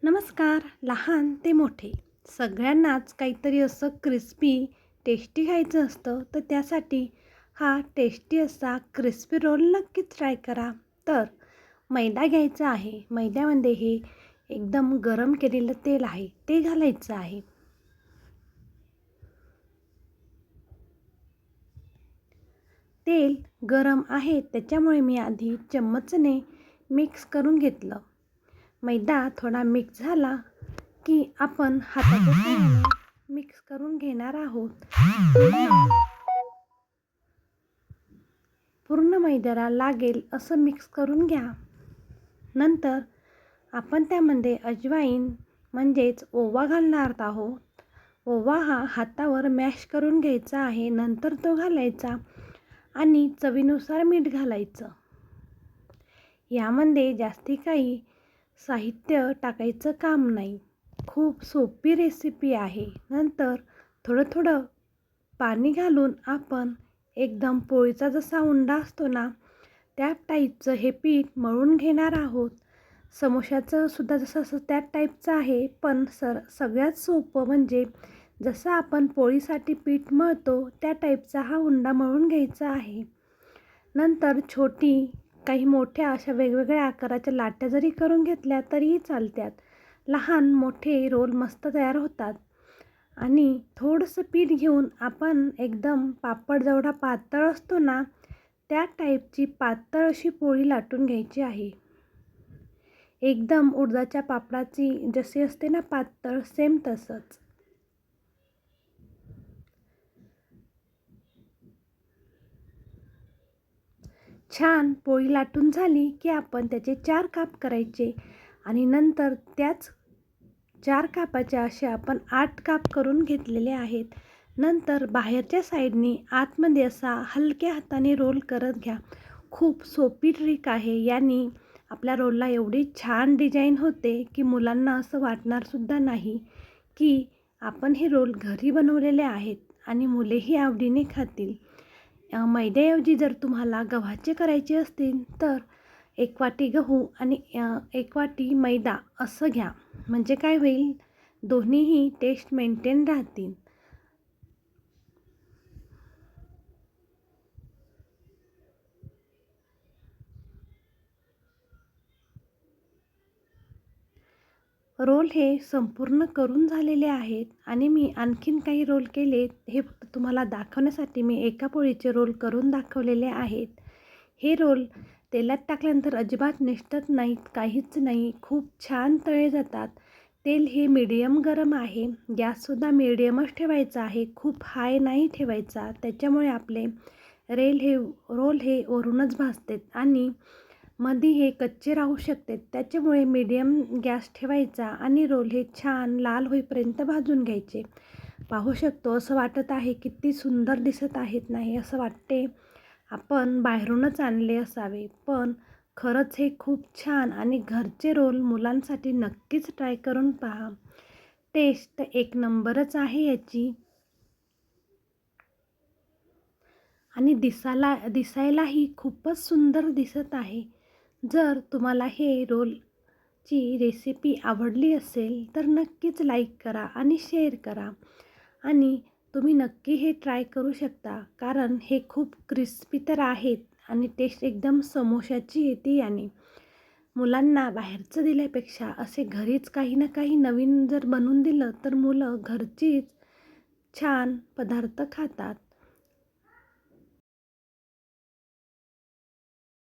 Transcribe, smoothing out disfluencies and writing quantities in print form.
नमस्कार. लहान ते मोठे सगळ्यांनाच काहीतरी असं क्रिस्पी टेस्टी खायचं असतं, तर त्यासाठी हा टेस्टी असा क्रिस्पी रोल नक्कीच ट्राय करा. तर मैदा घ्यायचा आहे. मैद्यामध्ये हे एकदम गरम केलेलं तेल आहे ते घालायचं आहे. तेल गरम आहे त्याच्यामुळे मी आधी चम्मचने मिक्स करून घेतलं. मैदा थोडा मिक्स झाला की आपण हाताच्या सहाय्याने मिक्स करून घेणार आहोत. पूर्ण मैद्याला लागेल असं मिक्स करून घ्या. नंतर आपण त्यामध्ये अजवाईन म्हणजेच ओवा घालणार आहोत. ओवा हा हातावर मॅश करून घ्यायचा आहे. नंतर तो घालायचा आणि चवीनुसार मीठ घालायचं. यामध्ये जास्ती काही साहित्य टाकायचं काम नाही. खूप सोपी रेसिपी आहे. नंतर थोडं थोडं पाणी घालून आपण एकदम पोळीचा जसा उंडा असतो ना, त्या टाईपचं हे पीठ मळून घेणार आहोत. समोशाचं सुद्धा जसं त्याच टाईपचं आहे, पण सगळ्यात सोपं म्हणजे जसं आपण पोळीसाठी पीठ मळतो त्या टाईपचा हा उंडा मळून घ्यायचा आहे. नंतर छोटी काही मोठ्या अशा वेगवेगळ्या आकाराच्या लाट्या जरी करून घेतल्या तरीही चालतात. लहान मोठे रोल मस्त तयार होतात. आणि थोडंसं पीठ घेऊन आपण एकदम पापड जेवढा पातळ असतो ना, त्या टाईपची पातळ अशी पोळी लाटून घ्यायची आहे. एकदम उडदाच्या पापडाची जशी असते ना पातळ, सेम तसंच. छान पोळी लाटून झाली की आपण त्याचे 4 काप करायचे आणि नंतर त्याच 4 कापाचे असे आपण 8 काप करून घेतलेले आहेत. नंतर बाहेरच्या साईडनी आतमध्ये असा हलक्या हाताने रोल करत घ्या. खूप सोपी ट्रिक आहे. याने आपल्या रोलला एवढी छान डिझाईन होते की मुलांना असं वाटणारसुद्धा नाही की आपण हे रोल घरी बनवलेले आहेत आणि मुलेही आवडीने खातील. मैद्याऐवजी जर तुम्हाला गव्हाचे करायचे असतील तर 1 वाटी गहू आणि 1 वाटी मैदा असं घ्या. म्हणजे काय होईल, दोन्हीही टेस्ट मेंटेन राहतील. रोल हे संपूर्ण करून झालेले आहेत आणि मी आणखीन काही रोल केले. हे फक्त तुम्हाला दाखवण्यासाठी मी एका पोळीचे रोल करून दाखवलेले आहेत. हे रोल तेलात टाकल्यानंतर अजिबात निसटत नाहीत, काहीच नाही. खूप छान तळे जातात. तेल हे मीडियम गरम आहे. गॅससुद्धा मीडियमच ठेवायचा आहे, खूप हाय नाही ठेवायचा. त्याच्यामुळे आपले रोल हे वरूनच भाजतात आणि मध्ये हे कच्चे राहू शकते. त्याच्यामुळे मीडियम गॅस ठेवायचा आणि रोल हे छान लाल होईपर्यंत भाजून घ्यायचे. पाहू शकतो असं वाटत आहे किती सुंदर दिसत आहेत नाही, असं वाटते आपण बाहेरूनच आणले असावे. पण खरंच हे खूप छान आणि घरचे रोल मुलांसाठी नक्कीच ट्राय करून पहा. टेस्ट एक नंबरच आहे याची आणि दिसायलाही खूपच सुंदर दिसत आहे. जर तुम्हाला हे रोलची रेसिपी आवडली असेल तर नक्कीच लाईक करा आणि शेअर करा आणि तुम्ही नक्की हे ट्राय करू शकता. कारण हे खूप क्रिस्पी तर आहेत आणि टेस्ट एकदम समोशाची येते. आणि मुलांना बाहेरचं दिल्यापेक्षा असे घरीच काही ना काही नवीन जर बनवून दिलं तर मुलं घरचीच छान पदार्थ खातात.